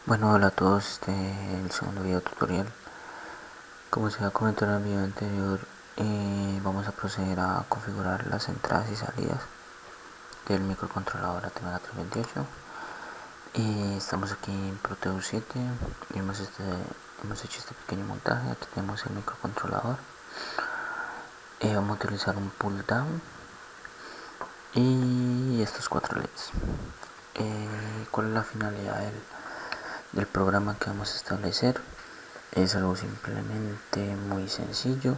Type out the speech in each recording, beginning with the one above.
Bueno, hola a todos, este es el segundo video tutorial. Como se ha comentado en el video anterior, vamos a proceder a configurar las entradas y salidas del microcontrolador ATmega328. Estamos aquí en Proteus 7 y hemos hecho este pequeño montaje. Aquí tenemos el microcontrolador. Vamos a utilizar un pull down y estos 4 LEDs. ¿Cuál es la finalidad del programa que vamos a establecer? Es algo simplemente muy sencillo.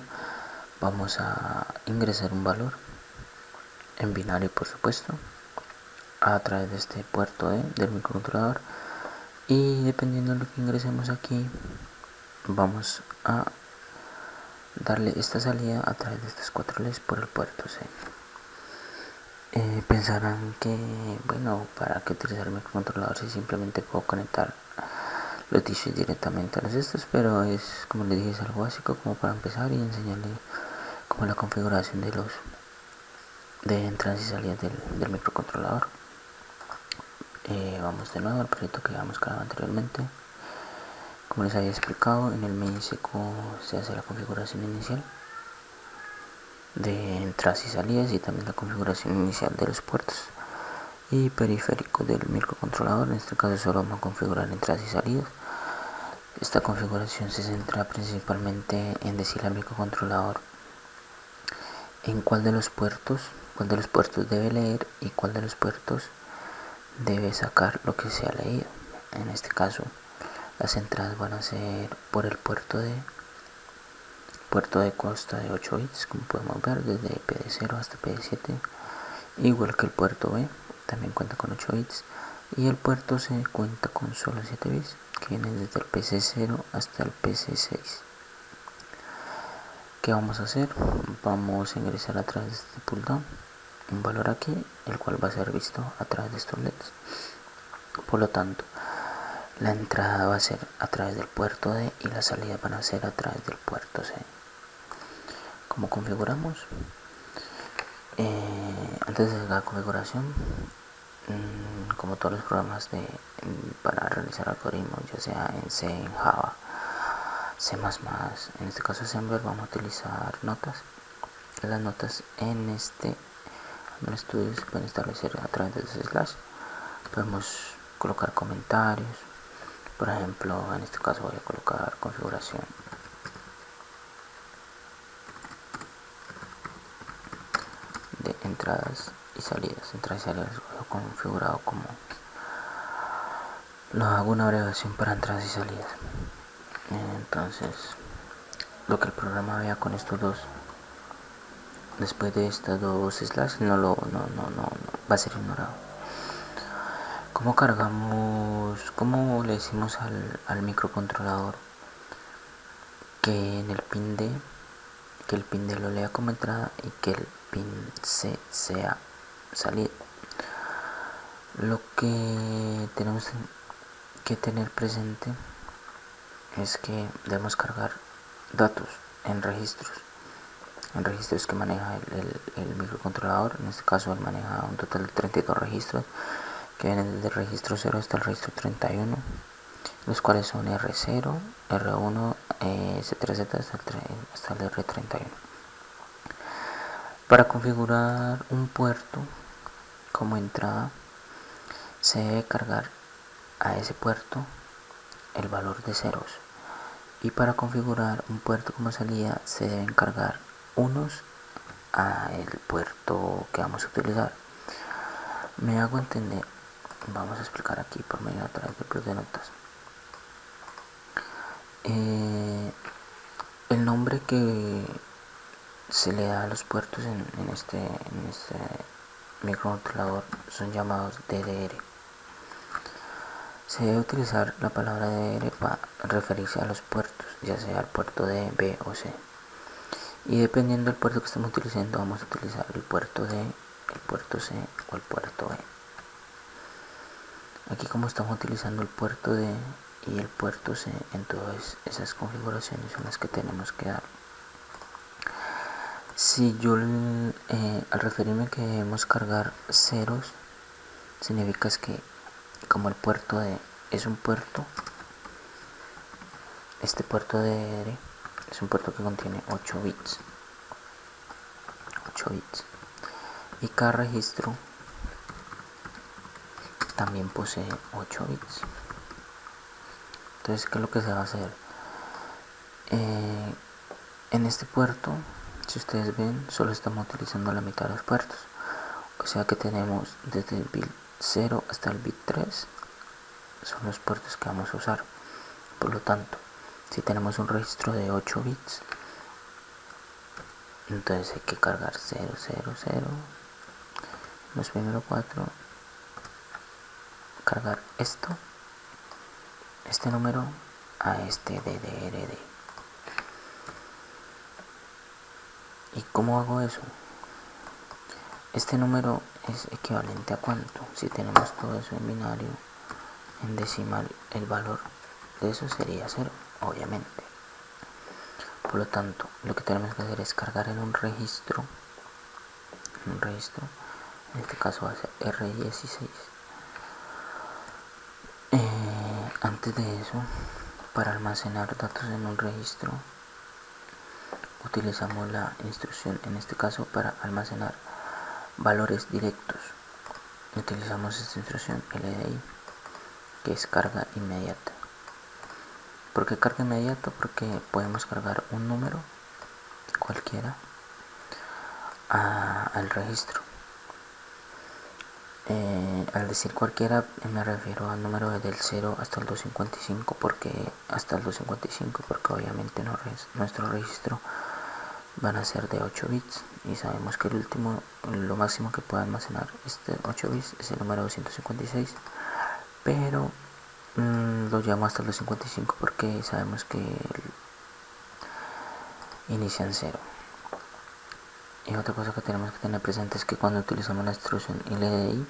Vamos a ingresar un valor en binario, por supuesto, a través de este puerto del microcontrolador, y dependiendo de lo que ingresemos aquí, vamos a darle esta salida a través de estas 4 LEDs por el puerto C. Pensarán que, bueno, ¿para qué utilizar el microcontrolador si simplemente puedo conectar los discos directamente a los estos? Pero es, como les dije, es algo básico como para empezar y enseñarles como la configuración de entradas y salidas del microcontrolador. Vamos de nuevo al proyecto que habíamos creado anteriormente. Como les había explicado, en el main seco se hace la configuración inicial de entradas y salidas y también la configuración inicial de los puertos y periféricos del microcontrolador. En este caso solo vamos a configurar entradas y salidas. Esta configuración se centra principalmente en decirle al microcontrolador en cuál de los puertos debe leer y cuál de los puertos debe sacar lo que se ha leído. En este caso, las entradas van a ser por el puerto de consta de 8 bits, como podemos ver, desde PD0 hasta PD7, igual que el puerto B también cuenta con 8 bits, y el puerto C cuenta con solo 7 bits, que vienen desde el PC0 hasta el PC6. ¿Qué vamos a hacer? Vamos a ingresar a través de este pull down un valor aquí, el cual va a ser visto a través de estos LEDs. Por lo tanto, la entrada va a ser a través del puerto D y las salidas van a ser a través del puerto C. ¿Cómo configuramos? Antes de la configuración, como todos los programas para realizar algoritmos, ya sea en C, en Java, C++, en este caso Assembler, vamos a utilizar notas. Las notas en este estudio se pueden establecer a través de ese slash. Podemos colocar comentarios. Por ejemplo, en este caso voy a colocar configuración de entradas y salidas. Entradas y salidas lo he configurado como, lo hago una abreviación para entradas y salidas. Entonces, lo que el programa vea con estos dos, después de estas dos slash, no va a ser ignorado. ¿Cómo cargamos? ¿Cómo le decimos al microcontrolador que en el pin D, que el pin D lo lea como entrada y que el pin C sea salida? Lo que tenemos que tener presente es que debemos cargar datos en registros que maneja el microcontrolador. En este caso él maneja un total de 32 registros que vienen desde el registro 0 hasta el registro 31, los cuales son R0, R1, C3Z hasta el R31. Para configurar un puerto como entrada, se debe cargar a ese puerto el valor de ceros, y para configurar un puerto como salida se deben cargar unos a el puerto que vamos a utilizar. Me hago entender. Vamos a explicar aquí por medio a través del bloc de notas. El nombre que se le da a los puertos en este microcontrolador son llamados DDR. Se debe utilizar la palabra DDR para referirse a los puertos, ya sea el puerto D, B o C. Y dependiendo del puerto que estemos utilizando, vamos a utilizar el puerto D, el puerto C o el puerto E. Aquí, como estamos utilizando el puerto D y el puerto C, en todas esas configuraciones son las que tenemos que dar. Si yo al referirme que debemos cargar ceros, significa que como el puerto D es un puerto. Este puerto DDR es un puerto que contiene 8 bits. Y cada registro también posee 8 bits. Entonces, ¿qué es lo que se va a hacer? En este puerto, si ustedes ven, solo estamos utilizando la mitad de los puertos. O sea que tenemos desde el bit 0 hasta el bit 3 son los puertos que vamos a usar. Por lo tanto, si tenemos un registro de 8 bits, entonces hay que cargar 0, 0, 0, los primeros 4, cargar este número a este DDRD. ¿Y cómo hago eso? Este número es equivalente a cuánto. Si tenemos todo eso en binario, en decimal, el valor de eso sería 0, obviamente. Por lo tanto, lo que tenemos que hacer es cargar en un registro, en este caso va a ser R16. Antes de eso, para almacenar datos en un registro, utilizamos la instrucción, en este caso para almacenar valores directos, utilizamos esta instrucción LDI, que es carga inmediata. ¿Por qué carga inmediata? Porque podemos cargar un número cualquiera al registro. Al decir cualquiera me refiero al número del 0 hasta el 255, porque obviamente nuestro registro van a ser de 8 bits y sabemos que lo máximo que puede almacenar este 8 bits es el número 256, pero lo llamo hasta el 255 porque sabemos que inicia en 0. Y otra cosa que tenemos que tener presente es que cuando utilizamos la instrucción LDI,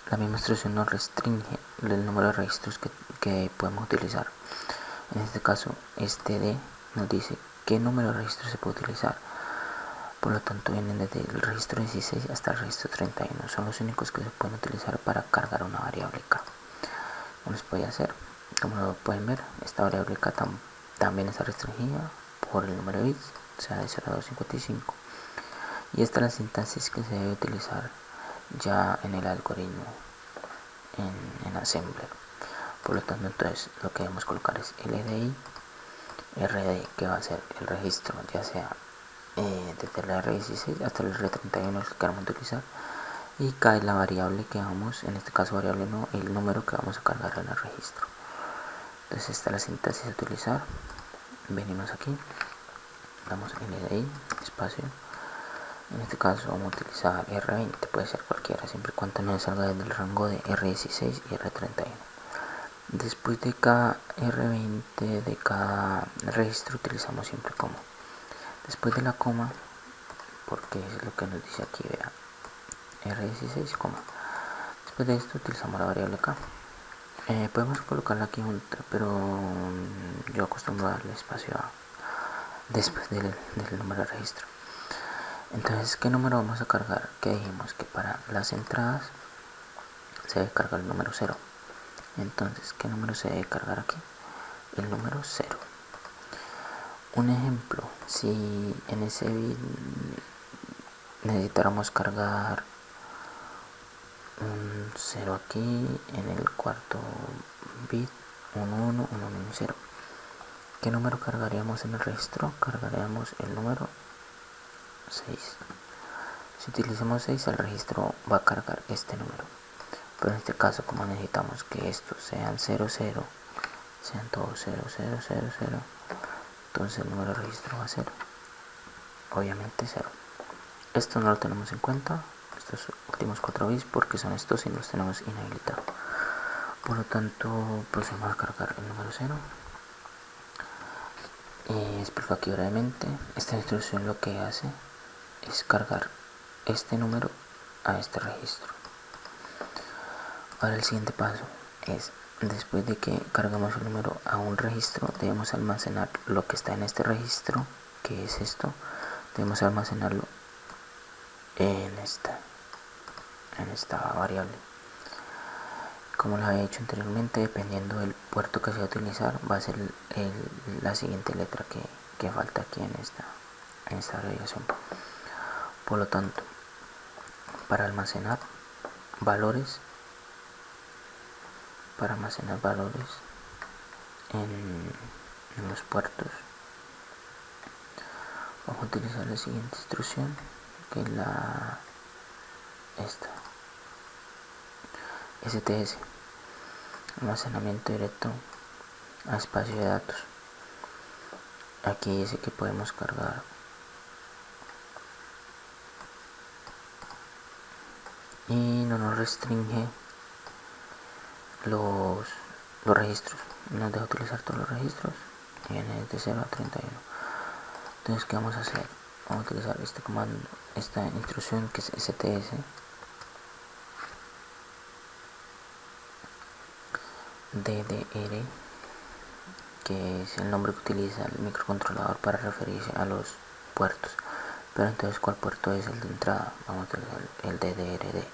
la misma instrucción nos restringe el número de registros que podemos utilizar. En este caso, este D nos dice qué número de registros se puede utilizar. Por lo tanto, vienen desde el registro 16 hasta el registro 31. Son los únicos que se pueden utilizar para cargar una variable K. ¿Cómo les voy a hacer? Como lo pueden ver, esta variable K también está restringida por el número de bits, o sea, de 0 a 255. Y esta es la sintaxis que se debe utilizar ya en el algoritmo en Assembler. Por lo tanto, entonces lo que debemos colocar es LDI RD, que va a ser el registro, ya sea desde el R16 hasta el R31 el que queramos utilizar, y K es la variable que vamos, en este caso variable no, el número que vamos a cargar en el registro. Entonces esta es la sintaxis a utilizar. Venimos aquí, damos LDI espacio. En este caso vamos a utilizar R20, puede ser cualquiera, siempre y cuando no salga del rango de R16 y R31. Después de cada R20 de cada registro utilizamos siempre coma. Después de la coma, porque es lo que nos dice aquí, vea, R16, coma. Después de esto utilizamos la variable K. Podemos colocarla aquí junta, pero yo acostumbro a darle espacio después del número de registro. Entonces, ¿qué número vamos a cargar? Que dijimos que para las entradas se debe cargar el número 0. Entonces, ¿qué número se debe cargar aquí? El número 0. Un ejemplo, si en ese bit necesitáramos cargar un 0 aquí, en el cuarto bit, un 1, un 1, un 0. ¿Qué número cargaríamos en el registro? Cargaríamos el número 6. Si utilizamos 6, el registro va a cargar este número. Pero en este caso, como necesitamos que estos sean 0, 0, sean todos 0, 0, 0, 0, entonces el número de registro va a ser obviamente 0. Esto no lo tenemos en cuenta, estos últimos 4 bits, porque son estos y los tenemos inhabilitados. Por lo tanto, procedemos a cargar el número 0. Explico aquí brevemente. Esta instrucción lo que hace es cargar este número a este registro. Ahora el siguiente paso es, después de que cargamos el número a un registro, debemos almacenar lo que está en este registro, que es esto, debemos almacenarlo en esta variable. Como les había dicho anteriormente, dependiendo del puerto que se va a utilizar, va a ser la siguiente letra que falta aquí en esta abreviación. Por lo tanto, para almacenar valores, en los puertos, vamos a utilizar la siguiente instrucción, que es esta: STS, almacenamiento directo a espacio de datos. Aquí dice que podemos cargar y no nos restringe los registros, nos deja utilizar todos los registros y viene desde 0 a 31. Entonces, ¿qué vamos a hacer? Vamos a utilizar este comando, esta instrucción, que es STS DDR, que es el nombre que utiliza el microcontrolador para referirse a los puertos. Pero entonces, ¿cuál puerto es el de entrada? Vamos a utilizar el DDRD.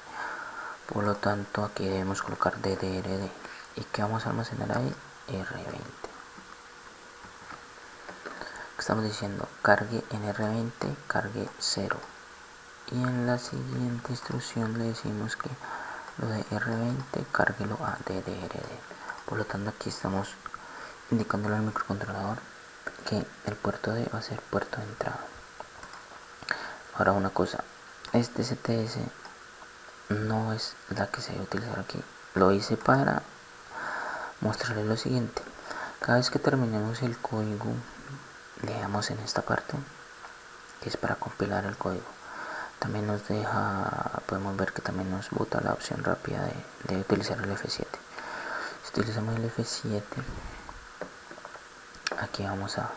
Por lo tanto, aquí debemos colocar DDRD. ¿Y qué vamos a almacenar ahí? R20. Estamos diciendo cargue en R20, cargue 0. Y en la siguiente instrucción le decimos que lo de R20 cárguelo a DDRD. Por lo tanto, aquí estamos indicándole al microcontrolador que el puerto D va a ser puerto de entrada. Ahora, una cosa, este STS no es la que se va a utilizar aquí. Lo hice para mostrarles lo siguiente: cada vez que terminemos el código, le damos en esta parte que es para compilar el código. También nos deja, podemos ver que también nos bota la opción rápida de utilizar el F7. Si utilizamos el F7, aquí vamos a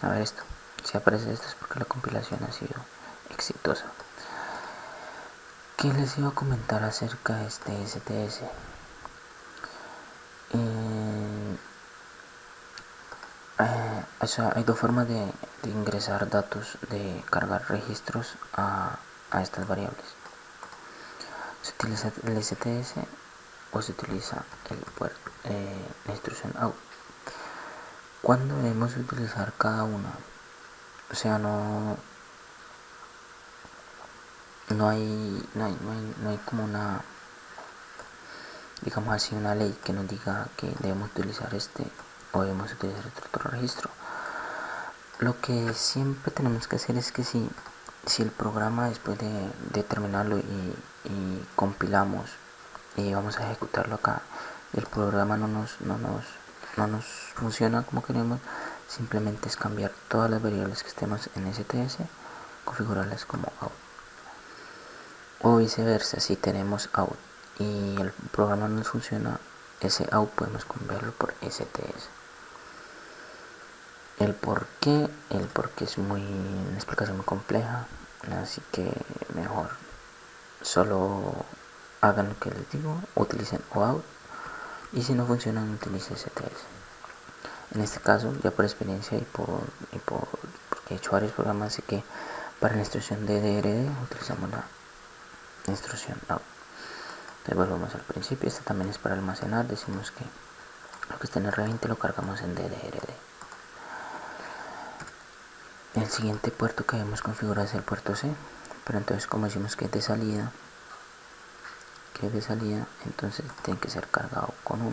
ver esto. Si aparece esto es porque la compilación ha sido exitosa. ¿Qué les iba a comentar acerca de este STS? O sea, hay dos formas de ingresar datos, de cargar registros a estas variables. Se utiliza el STS o se utiliza la instrucción out. ¿Cuándo debemos utilizar cada una? O sea, no hay como una, digamos así, una ley que nos diga que debemos utilizar este o debemos utilizar otro registro. Lo que siempre tenemos que hacer es que si el programa, después de terminarlo y compilamos y vamos a ejecutarlo acá, y el programa no nos funciona como queremos, simplemente es cambiar todas las variables que estemos en STS, configurarlas como out. O viceversa, si tenemos out y el programa no nos funciona, ese out podemos cambiarlo por STS. El por qué es una explicación muy compleja, así que mejor solo hagan lo que les digo, utilicen out, y si no funcionan, utilicen STS. En este caso, ya por experiencia y porque he hecho varios programas, así que para la instrucción de DRD utilizamos la instrucción out. Entonces volvemos al principio. Esta también es para almacenar. Decimos que lo que está en R20 lo cargamos en DDRD. El siguiente puerto que debemos configurar es el puerto C, pero entonces, como decimos que es de salida, entonces tiene que ser cargado con 1.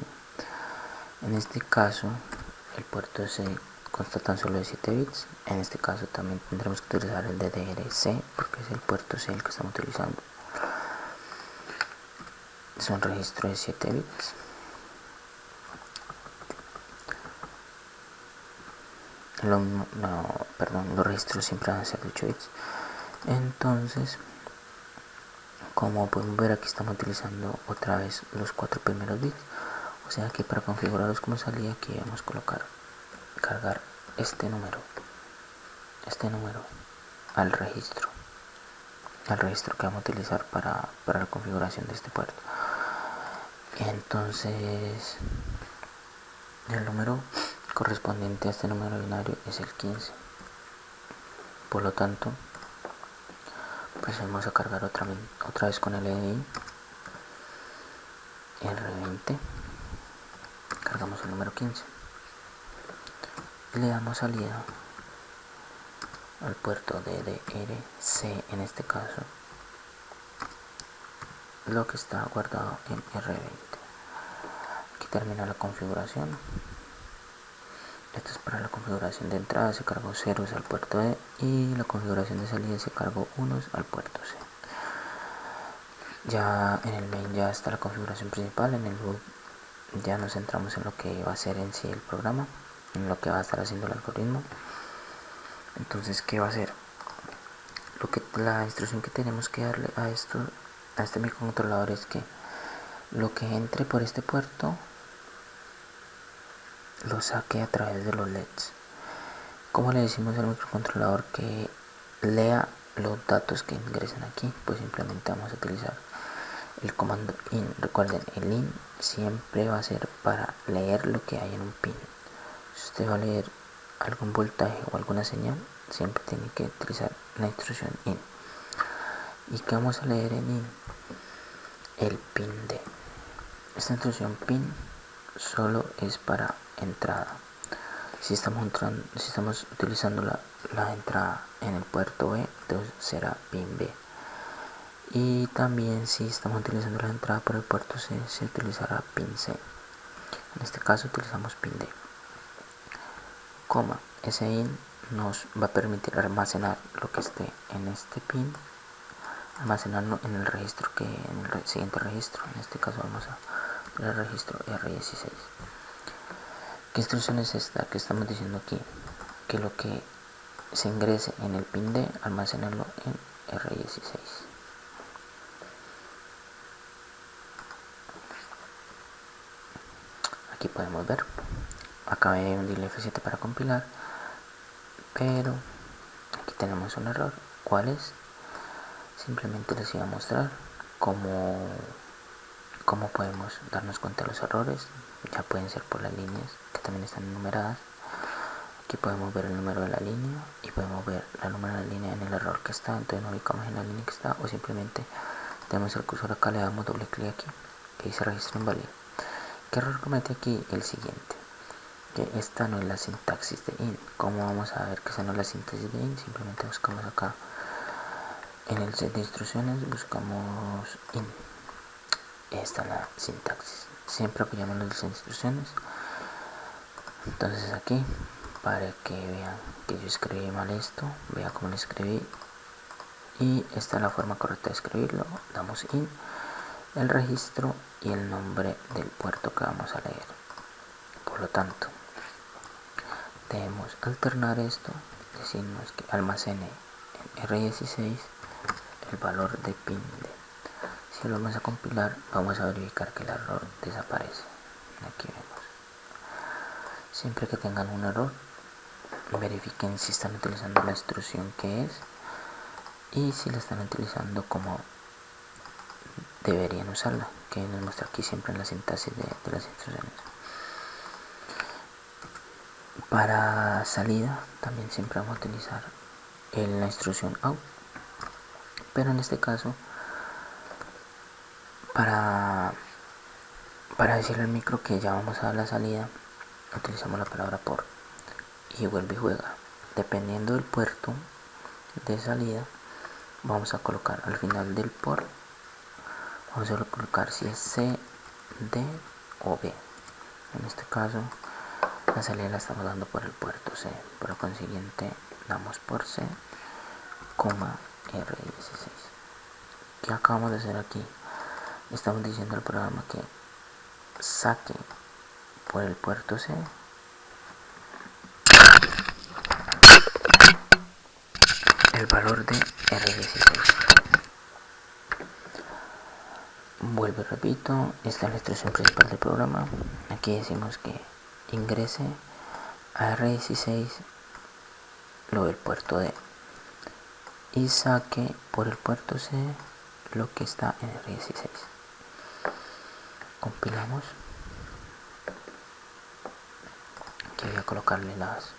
En este caso, el puerto C consta tan solo de 7 bits. En este caso también tendremos que utilizar el DDRC, porque es el puerto C el que estamos utilizando. Es un registro de 7 bits. Los registros siempre van a ser de 8 bits. Entonces, como podemos ver, aquí estamos utilizando otra vez los 4 primeros bits. O sea que para configurarlos como salida, aquí vamos a cargar este número al registro que vamos a utilizar para la configuración de este puerto. Entonces, el número correspondiente a este número binario es el 15. Por lo tanto, pues vamos a cargar otra vez con el EDI R20, cargamos el número 15 y le damos salida al puerto DDRC, en este caso lo que está guardado en R20. Aquí termina la configuración. Esto es para la configuración de entrada, se cargó ceros al puerto E, y la configuración de salida se cargó unos al puerto C. Ya en el main ya está la configuración principal. En el boot ya nos centramos en lo que va a ser en sí el programa, en lo que va a estar haciendo el algoritmo. Entonces, ¿qué va a hacer? La instrucción que tenemos que darle a este microcontrolador es que lo que entre por este puerto lo saque a través de los LEDs. ¿Cómo le decimos al microcontrolador que lea los datos que ingresen aquí? Pues simplemente vamos a utilizar el comando in. Recuerden, el in siempre va a ser para leer lo que hay en un pin. Si usted va a leer algún voltaje o alguna señal, siempre tiene que utilizar la instrucción in. ¿Y qué vamos a leer en in? El pin D. Esta instrucción pin solo es para entrada. Si estamos utilizando la entrada en el puerto B, entonces será pin B. Y también si estamos utilizando la entrada por el puerto C, se utilizará pin C. En este caso utilizamos pin D. Coma, ese in nos va a permitir almacenar lo que esté en este pin, almacenarlo en el registro en el siguiente registro. En este caso vamos a el registro R16. ¿Qué instrucción es esta que estamos diciendo aquí? Que lo que se ingrese en el pin D, almacenarlo en R16. Aquí podemos ver, acabé de hundirle F7 para compilar, pero aquí tenemos un error. ¿Cuál es? Simplemente les iba a mostrar cómo podemos darnos cuenta de los errores. Ya pueden ser por las líneas que también están enumeradas. Aquí podemos ver el número de la línea y podemos ver el número de la línea en el error que está. Entonces nos ubicamos en la línea que está, o simplemente tenemos el cursor acá, le damos doble clic aquí que dice registro inválido. ¿Qué error comete aquí? El siguiente, que esta no es la sintaxis de in. ¿Cómo vamos a ver que esa no es la sintaxis de in? Simplemente buscamos acá en el set de instrucciones, buscamos in. Esta es la sintaxis. Siempre apoyamos las instrucciones. Entonces aquí, para que vean que yo escribí mal esto, vea cómo lo escribí, y esta es la forma correcta de escribirlo. Damos in, el registro y el nombre del puerto que vamos a leer. Por lo tanto, debemos alternar esto, decirnos que almacene en R16 el valor de pin D. Si lo vamos a compilar, vamos a verificar que el error desaparece. Aquí vemos. Siempre que tengan un error, verifiquen si están utilizando la instrucción que es y si la están utilizando como deberían usarla, que nos muestra aquí siempre en la sintaxis de las instrucciones. Para salida también siempre vamos a utilizar la instrucción out, pero en este caso para decirle al micro que ya vamos a dar la salida, utilizamos la palabra por y vuelve y juega. Dependiendo del puerto de salida, vamos a colocar al final del por, vamos a colocar si es C, D o B. En este caso la salida la estamos dando por el puerto C, por lo consiguiente damos por C, R16. ¿Qué acabamos de hacer aquí? Estamos diciendo al programa que saque por el puerto C el valor de R16. Vuelvo y repito, esta es la instrucción principal del programa. Aquí decimos que ingrese a R16 lo del puerto D y saque por el puerto C lo que está en R16. Compilamos. Aquí voy a colocarle las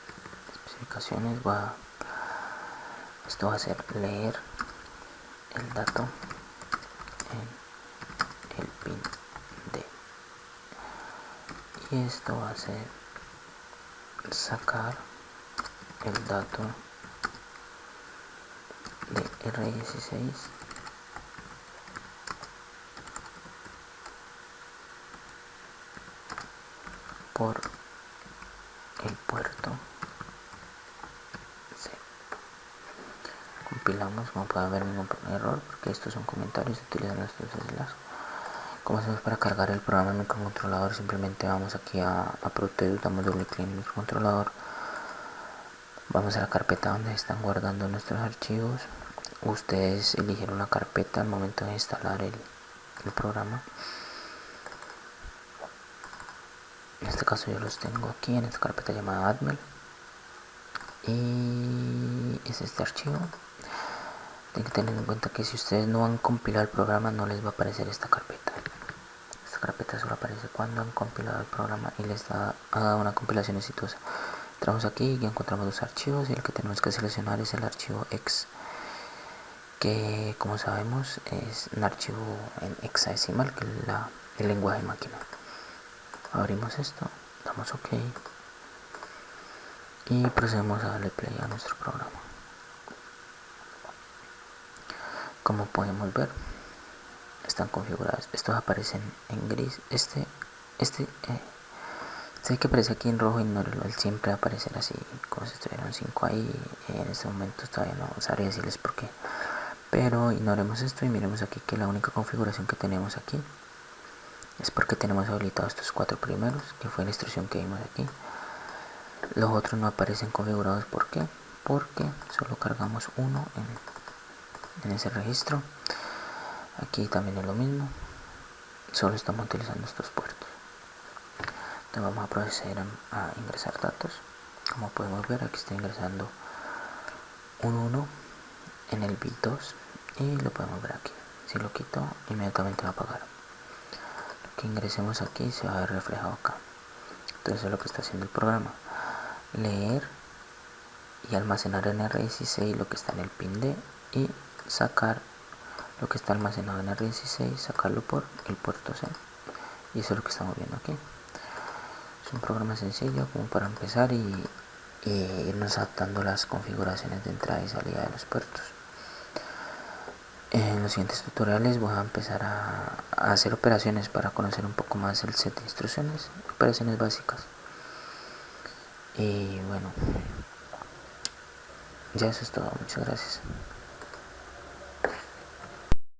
especificaciones. Esto va a ser leer el dato en el pin D. y esto va a ser sacar el dato de R16 por el puerto C. Compilamos, como pueden ver ningún error porque estos son comentarios, se utilizan los dos slash. Como hacemos para cargar el programa en el microcontrolador, simplemente vamos aquí a Proteus, damos doble clic en el microcontrolador, vamos a la carpeta donde están guardando nuestros archivos. Ustedes eligieron la carpeta al momento de instalar el programa. En este caso yo los tengo aquí en esta carpeta llamada Admel y es este archivo. Tienen que tener en cuenta que si ustedes no han compilado el programa no les va a aparecer esta carpeta. Esta carpeta solo aparece cuando han compilado el programa y les ha dado una compilación exitosa. Entramos aquí y encontramos dos archivos y el que tenemos que seleccionar es el archivo X, que como sabemos es un archivo en hexadecimal, que es el lenguaje máquina. Abrimos esto, damos OK y procedemos a darle play a nuestro programa. Como podemos ver, están configuradas. Estos aparecen en gris. Este que aparece aquí en rojo, ignórelo. Él siempre va a aparecer así, como si estuvieran 5 ahí. En este momento todavía no sabría decirles por qué. Pero ignoremos esto y miremos aquí que la única configuración que tenemos aquí es porque tenemos habilitados estos 4 primeros, que fue la instrucción que vimos aquí. Los otros no aparecen configurados. ¿Por qué? Porque solo cargamos uno en ese registro. Aquí también es lo mismo, solo estamos utilizando estos puertos. Entonces vamos a proceder a ingresar datos. Como podemos ver, aquí estoy ingresando un 1 en el bit 2 y lo podemos ver aquí. Si lo quito, inmediatamente va a apagar. Lo que ingresemos aquí se va a ver reflejado acá. Entonces es lo que está haciendo el programa: leer y almacenar en R16 lo que está en el pin D y sacar lo que está almacenado en R16, sacarlo por el puerto C. Y eso es lo que estamos viendo aquí. Es un programa sencillo como para empezar y irnos adaptando las configuraciones de entrada y salida de los puertos. En los siguientes tutoriales voy a empezar a hacer operaciones para conocer un poco más el set de instrucciones, operaciones básicas. Y bueno, ya eso es todo. Muchas gracias.